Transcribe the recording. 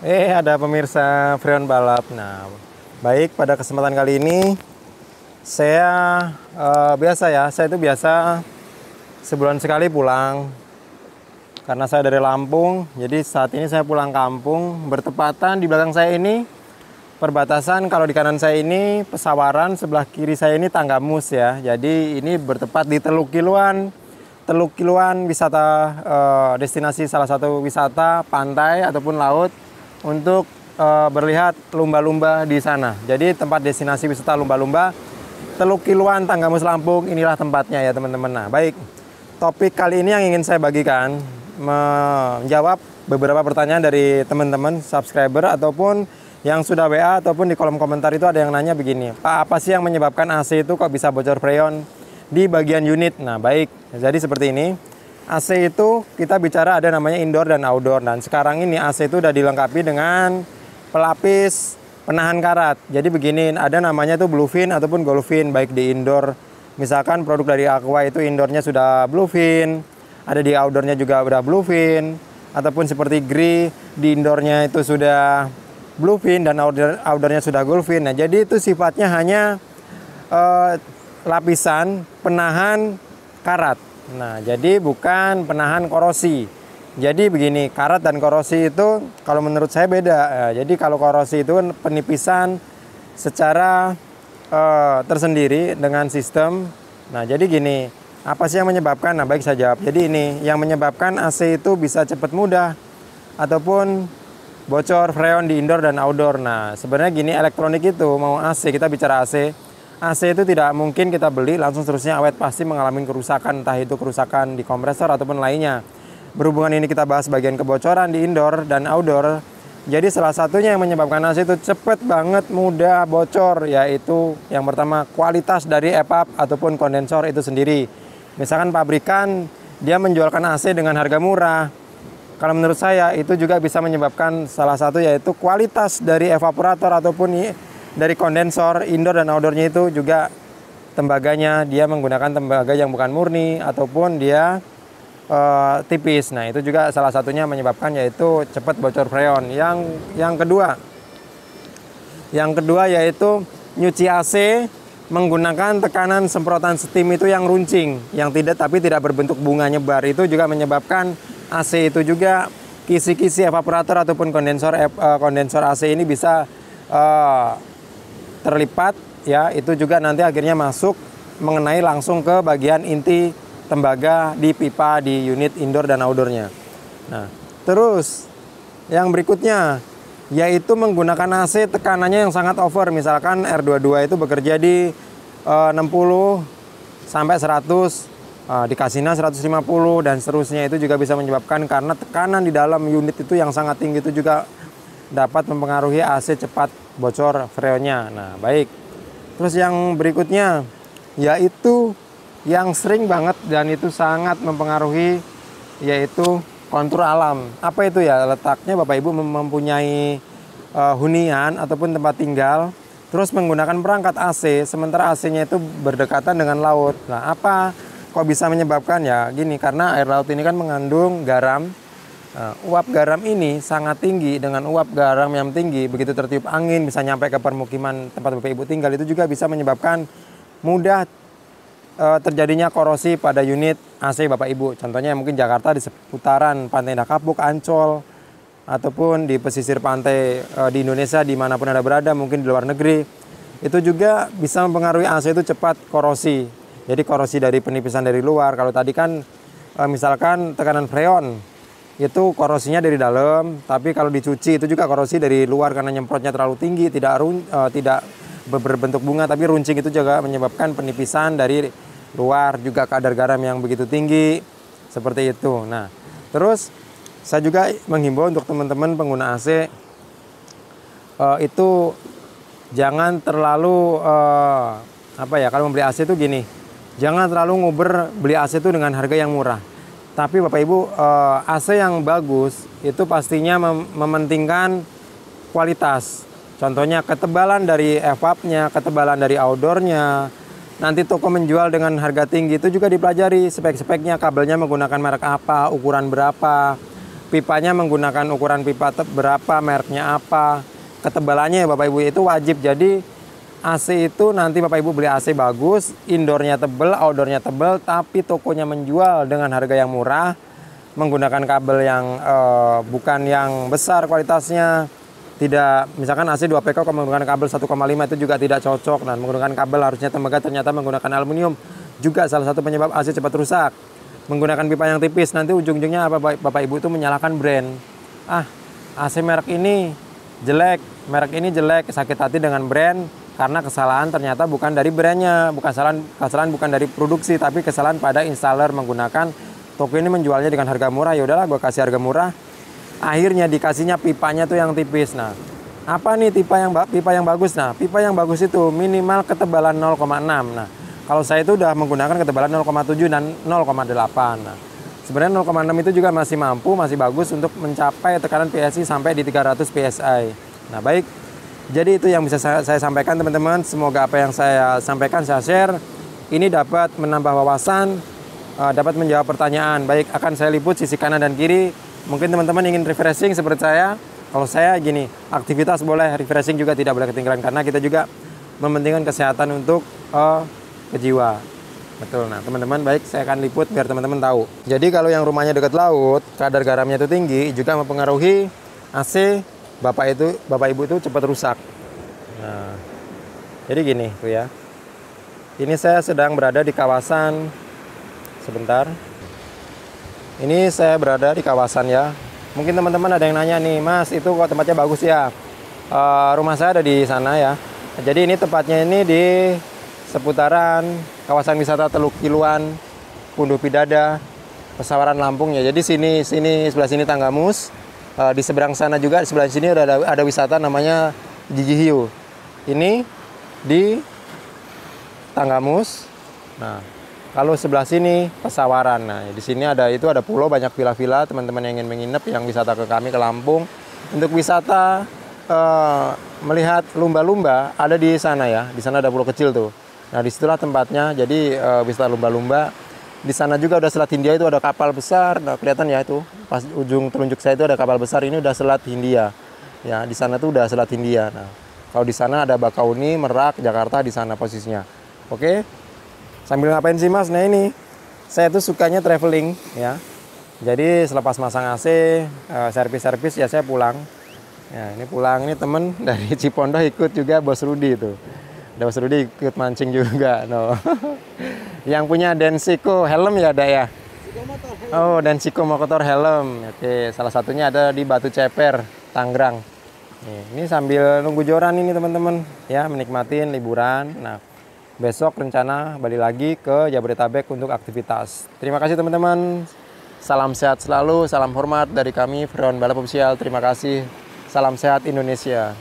Ada pemirsa Freon Balap. Nah, baik, pada kesempatan kali ini saya saya itu biasa sebulan sekali pulang karena saya dari Lampung. Jadi saat ini saya pulang kampung, bertepatan di belakang saya ini perbatasan. Kalau di kanan saya ini Pesawaran, sebelah kiri saya ini Tanggamus ya. Jadi ini bertepat di Teluk Kiluan. Teluk Kiluan wisata, destinasi salah satu wisata pantai ataupun laut untuk berlihat lumba-lumba di sana. Jadi tempat destinasi wisata lumba-lumba Teluk Kiluan, Tanggamus, Lampung, inilah tempatnya ya teman-teman. Nah, baik, topik kali ini yang ingin saya bagikan menjawab beberapa pertanyaan dari teman-teman subscriber ataupun yang sudah WA ataupun di kolom komentar itu ada yang nanya begini, Pak, apa sih yang menyebabkan AC itu kok bisa bocor freon di bagian unit? Nah, baik, jadi seperti ini. AC itu kita bicara ada namanya indoor dan outdoor, dan sekarang ini AC itu udah dilengkapi dengan pelapis penahan karat. Jadi begini, ada namanya tuh bluefin ataupun goldfin, baik di indoor. Misalkan produk dari Aqua itu indoornya sudah bluefin, ada di outdoornya juga udah bluefin, ataupun seperti Gree di indoornya itu sudah bluefin dan outdoornya sudah goldfin. Nah, jadi itu sifatnya hanya lapisan penahan karat. Nah, jadi bukan penahan korosi. Jadi begini, karat dan korosi itu kalau menurut saya beda. Jadi kalau korosi itu penipisan secara tersendiri dengan sistem. Nah, jadi gini, apa sih yang menyebabkan? Nah, baik saya jawab. Jadi ini yang menyebabkan AC itu bisa cepat mudah ataupun bocor freon di indoor dan outdoor. Nah, sebenarnya gini, elektronik itu mau AC, kita bicara AC. AC itu tidak mungkin kita beli langsung terusnya awet, pasti mengalami kerusakan, entah itu kerusakan di kompresor ataupun lainnya. Berhubungan ini kita bahas bagian kebocoran di indoor dan outdoor. Jadi salah satunya yang menyebabkan AC itu cepet banget mudah bocor, yaitu yang pertama kualitas dari EVAP ataupun kondensor itu sendiri. Misalkan pabrikan dia menjualkan AC dengan harga murah. Kalau menurut saya itu juga bisa menyebabkan salah satu yaitu kualitas dari evaporator ataupun dari kondensor indoor dan outdoornya itu juga tembaganya dia menggunakan tembaga yang bukan murni ataupun dia tipis. Nah, itu juga salah satunya menyebabkan yaitu cepat bocor freon. Yang kedua yaitu nyuci AC menggunakan tekanan semprotan steam itu yang runcing, yang tidak berbentuk bunga nyebar, itu juga menyebabkan AC itu juga kisi-kisi evaporator ataupun kondensor AC ini bisa terlipat ya, itu juga nanti akhirnya masuk mengenai langsung ke bagian inti tembaga di pipa di unit indoor dan outdoornya. Nah, terus yang berikutnya yaitu menggunakan AC tekanannya yang sangat over. Misalkan R22 itu bekerja di 60 sampai 100, di Casina 150 dan seterusnya, itu juga bisa menyebabkan karena tekanan di dalam unit itu yang sangat tinggi itu juga dapat mempengaruhi AC cepat bocor freonnya. Nah, baik. Terus yang berikutnya yaitu yang sering banget dan itu sangat mempengaruhi yaitu kontur alam. Apa itu ya? Letaknya Bapak Ibu mempunyai hunian ataupun tempat tinggal, terus menggunakan perangkat AC, sementara AC-nya itu berdekatan dengan laut. Nah, apa kok bisa menyebabkan? Ya gini, karena air laut ini kan mengandung garam. Uap garam ini sangat tinggi. Dengan uap garam yang tinggi, begitu tertiup angin bisa nyampe ke permukiman tempat Bapak Ibu tinggal, itu juga bisa menyebabkan mudah terjadinya korosi pada unit AC Bapak Ibu. Contohnya mungkin Jakarta di seputaran Pantai Indah Kapuk, Ancol, ataupun di pesisir pantai di Indonesia dimanapun Anda berada, mungkin di luar negeri, itu juga bisa mempengaruhi AC itu cepat korosi. Jadi korosi dari penipisan dari luar. Kalau tadi kan misalkan tekanan freon itu korosinya dari dalam, tapi kalau dicuci itu juga korosi dari luar karena nyemprotnya terlalu tinggi, tidak berbentuk bunga tapi runcing, itu juga menyebabkan penipisan dari luar, juga kadar garam yang begitu tinggi seperti itu. Nah, terus saya juga menghimbau untuk teman-teman pengguna AC itu jangan terlalu kalau membeli AC itu gini, jangan terlalu nguber beli AC itu dengan harga yang murah. Tapi Bapak Ibu, AC yang bagus itu pastinya mementingkan kualitas. Contohnya ketebalan dari evapnya, ketebalan dari outdoornya. Nanti toko menjual dengan harga tinggi itu juga dipelajari spek-speknya, kabelnya menggunakan merek apa, ukuran berapa. pipanya menggunakan ukuran pipa berapa, mereknya apa, ketebalannya ya Bapak Ibu, itu wajib. Jadi AC itu nanti Bapak Ibu beli AC bagus, indoornya tebel, outdoornya tebel, tapi tokonya menjual dengan harga yang murah, menggunakan kabel yang bukan yang besar kualitasnya, tidak, misalkan AC 2 PK menggunakan kabel 1,5 itu juga tidak cocok. Dan menggunakan kabel harusnya tembaga, ternyata menggunakan aluminium, juga salah satu penyebab AC cepat rusak. Menggunakan pipa yang tipis, nanti ujung-ujungnya apa Bapak Ibu itu menyalahkan brand. AC merek ini jelek, merek ini jelek, sakit hati dengan brand karena kesalahan ternyata bukan dari brandnya, kesalahan bukan dari produksi, tapi kesalahan pada installer menggunakan toko ini menjualnya dengan harga murah. Ya udahlah, gue kasih harga murah. Akhirnya dikasihnya pipanya tuh yang tipis. Nah, apa nih pipa yang bagus? Nah, pipa yang bagus itu minimal ketebalan 0,6. Nah, kalau saya itu udah menggunakan ketebalan 0,7 dan 0,8. Nah, sebenarnya 0,6 itu juga masih mampu, masih bagus untuk mencapai tekanan PSI sampai di 300 PSI. Nah, baik. Jadi itu yang bisa saya sampaikan teman-teman. Semoga apa yang saya sampaikan, saya share, ini dapat menambah wawasan, dapat menjawab pertanyaan. Baik, akan saya liput sisi kanan dan kiri. Mungkin teman-teman ingin refreshing seperti saya. Kalau saya gini, aktivitas boleh, refreshing juga tidak boleh ketinggalan. Karena kita juga mementingkan kesehatan untuk kejiwa. Betul. Nah, teman-teman, baik, saya akan liput biar teman-teman tahu. Jadi kalau yang rumahnya dekat laut, kadar garamnya itu tinggi, juga mempengaruhi AC Bapak Ibu itu cepat rusak. Nah, jadi gini tuh ya. Ini saya sedang berada di kawasan, sebentar. Ini saya berada di kawasan ya. Mungkin teman-teman ada yang nanya nih, Mas, itu kok tempatnya bagus ya? Rumah saya ada di sana ya. Jadi ini tempatnya ini di seputaran kawasan wisata Teluk Kiluan, Punduh Pidada, Pesawaran Lampung ya. Jadi sebelah sini Tanggamus. Di seberang sana juga, di sebelah sini ada wisata namanya Gigi Hiu. Ini di Tanggamus. Nah, kalau sebelah sini Pesawaran. Nah, di sini ada pulau, banyak villa-villa. Teman-teman yang ingin menginap, yang wisata ke kami ke Lampung, untuk wisata melihat lumba-lumba ada di sana ya. Di sana ada pulau kecil tuh. Nah, disitulah tempatnya. Jadi wisata lumba-lumba. Di sana juga udah Selat Hindia, itu ada kapal besar. Nah, kelihatan ya itu. Pas ujung telunjuk saya itu ada kapal besar. Ini udah Selat Hindia. Ya, di sana tuh udah Selat Hindia. Nah, kalau di sana ada Bakauni, Merak, Jakarta di sana posisinya. Oke. Sambil ngapain sih Mas? Nah ini, saya tuh sukanya traveling ya. Jadi selepas masang AC, servis-servis ya saya pulang. Ya ini pulang, ini temen dari Cipondoh ikut juga, Bos Rudi itu. Ada Bos Rudi ikut mancing juga. No. Yang punya Densico helm ya ada ya? Oh, Densico motor helm. Oke, salah satunya ada di Batu Ceper, Tangerang. Ini sambil nunggu joran ini teman-teman ya, menikmatin liburan. Nah, besok rencana balik lagi ke Jabodetabek untuk aktivitas. Terima kasih teman-teman. Salam sehat selalu, salam hormat dari kami Freon Balap Official. Terima kasih. Salam sehat Indonesia.